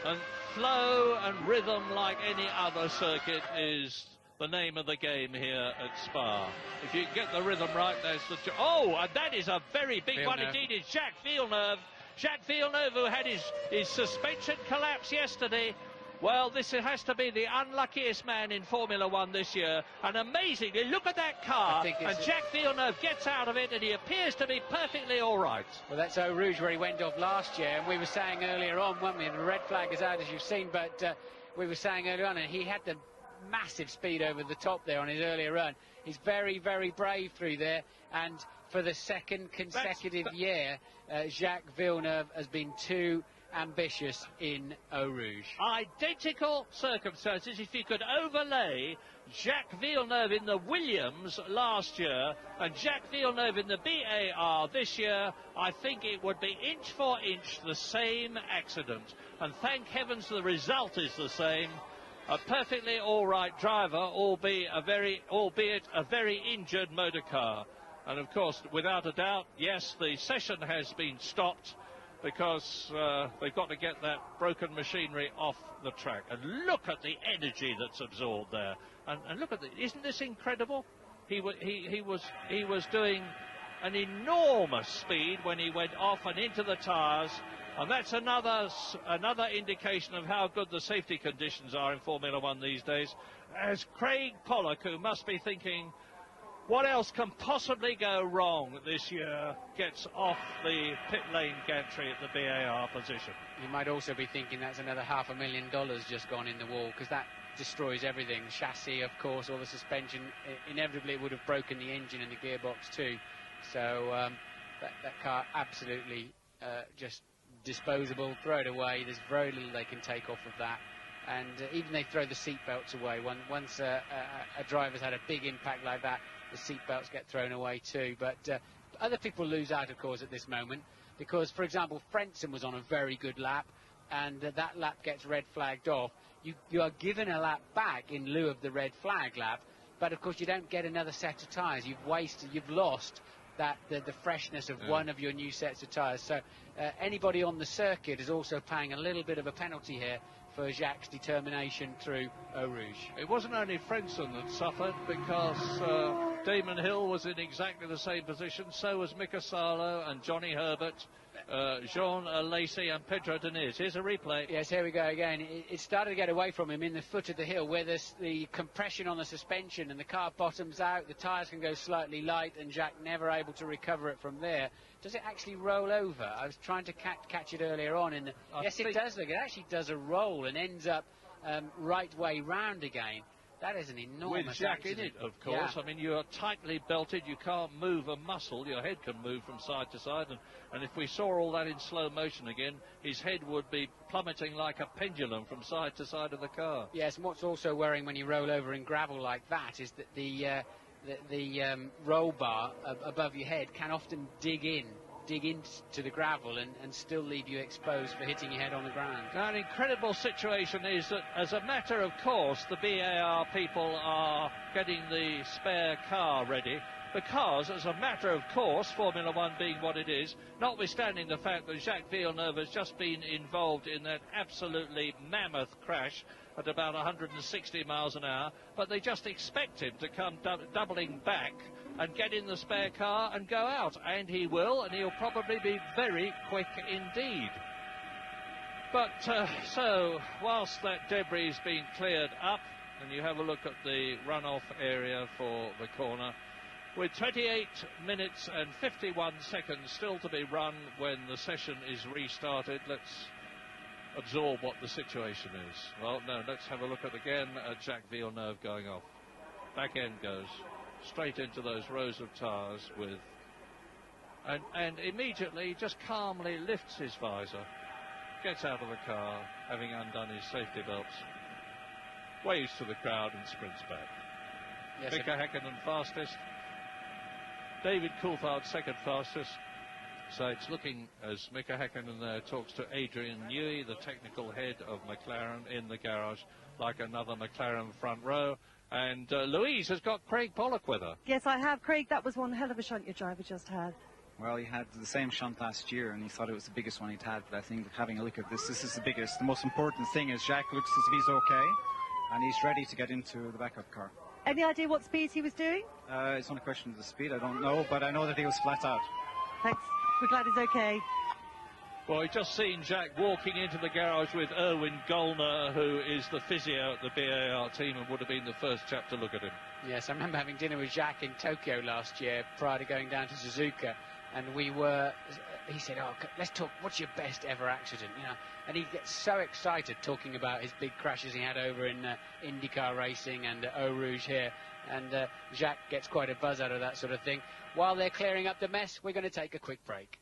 And flow and rhythm, like any other circuit, is the name of the game here at Spa. If you get the rhythm right, that's the... Oh, and that is a very big Villeneuve. one indeed. It's Jacques Villeneuve. Jacques Villeneuve, who had his suspension collapse yesterday. Well, this has to be the unluckiest man in Formula One this year. And amazingly, look at that car. And Jacques Villeneuve gets out of it, and he appears to be perfectly all right. Well, that's Eau Rouge where he went off last year. And we were saying earlier on, weren't we? The red flag is out, as you've seen. But we were saying earlier on, and he had the massive speed over the top there on his earlier run. He's very, very brave through there. And for the second consecutive year, Jacques Villeneuve has been too ambitious in Eau Rouge. Identical circumstances. If you could overlay Jacques Villeneuve in the Williams last year and Jacques Villeneuve in the BAR this year, I think it would be inch for inch the same accident. And thank heavens the result is the same. A perfectly all right driver, albeit a very injured motor car. And of course, without a doubt, yes, the session has been stopped because they've got to get that broken machinery off the track. And look at the energy that's absorbed there. And look at isn't this incredible? He was doing an enormous speed when he went off and into the tyres. And that's another indication of how good the safety conditions are in Formula One these days. As Craig Pollock, who must be thinking, what else can possibly go wrong this year, gets off the pit lane gantry at the BAR position. You might also be thinking that's another $500,000 just gone in the wall, because that destroys everything. Chassis, of course, all the suspension. Inevitably, it would have broken the engine and the gearbox too. So that car absolutely just disposable. Throw it away. There's very little they can take off of that. And even they throw the seat belts away. Once a driver's had a big impact like that, the seat belts get thrown away too. But other people lose out, of course, at this moment, because, for example, Frentzen was on a very good lap, and that lap gets red flagged off. You are given a lap back in lieu of the red flag lap, but of course you don't get another set of tyres. You've lost the freshness of one of your new sets of tyres. So anybody on the circuit is also paying a little bit of a penalty here for Jacques' determination through Eau Rouge. It wasn't only Frentzen that suffered, because Damon Hill was in exactly the same position, so was Mika Salo and Johnny Herbert, Jean Lacey and Pedro Diniz. Here's a replay. Yes, here we go again. It started to get away from him in the foot of the hill, where there's the compression on the suspension and the car bottoms out, the tyres can go slightly light, and Jacques never able to recover it from there. Does it actually roll over? I was trying to catch it earlier on. Yes, it does look. It actually does a roll and ends up right way round again. That is an enormous with Jacques accident. in it, of course. Yeah. I mean, you are tightly belted. You can't move a muscle. Your head can move from side to side. And if we saw all that in slow motion again, his head would be plummeting like a pendulum from side to side of the car. Yes, and what's also worrying when you roll over in gravel like that is that the roll bar above your head can often dig into the gravel and still leave you exposed for hitting your head on the ground. Now, an incredible situation is that, as a matter of course, the BAR people are getting the spare car ready, because, as a matter of course, Formula One being what it is, notwithstanding the fact that Jacques Villeneuve has just been involved in that absolutely mammoth crash at about 160 miles an hour, but they just expect him to come doubling back and get in the spare car and go out. And he will, and he'll probably be very quick indeed. But so, whilst that debris is being cleared up, and you have a look at the runoff area for the corner, with 28 minutes and 51 seconds still to be run when the session is restarted, let's absorb what the situation is. Well, no, let's have a look at Jacques Villeneuve going off. Back end goes straight into those rows of tyres with, and immediately just calmly lifts his visor, gets out of the car, having undone his safety belts, waves to the crowd and sprints back. Yes, Mika Häkkinen fastest, David Coulthard second fastest. So it's looking, as Mika Häkkinen there talks to Adrian Newey, the technical head of McLaren in the garage, like another McLaren front row. And Louise has got Craig Pollock with her. Yes, I have. Craig, that was one hell of a shunt your driver just had. Well, he had the same shunt last year, and he thought it was the biggest one he'd had. But I think having a look at this is the biggest. The most important thing is Jacques looks as if he's okay, and he's ready to get into the backup car. Any idea what speed he was doing? It's not a question of the speed, I don't know, but I know that he was flat out. Thanks. We're glad he's okay. Well, we've just seen Jack walking into the garage with Erwin Gollner, who is the physio at the BAR team and would have been the first chap to look at him. Yes, I remember having dinner with Jacques in Tokyo last year prior to going down to Suzuka, and he said, oh, let's talk, what's your best ever accident, you know? And he gets so excited talking about his big crashes he had over in IndyCar racing and Eau Rouge here, and Jacques gets quite a buzz out of that sort of thing. While they're clearing up the mess, we're going to take a quick break.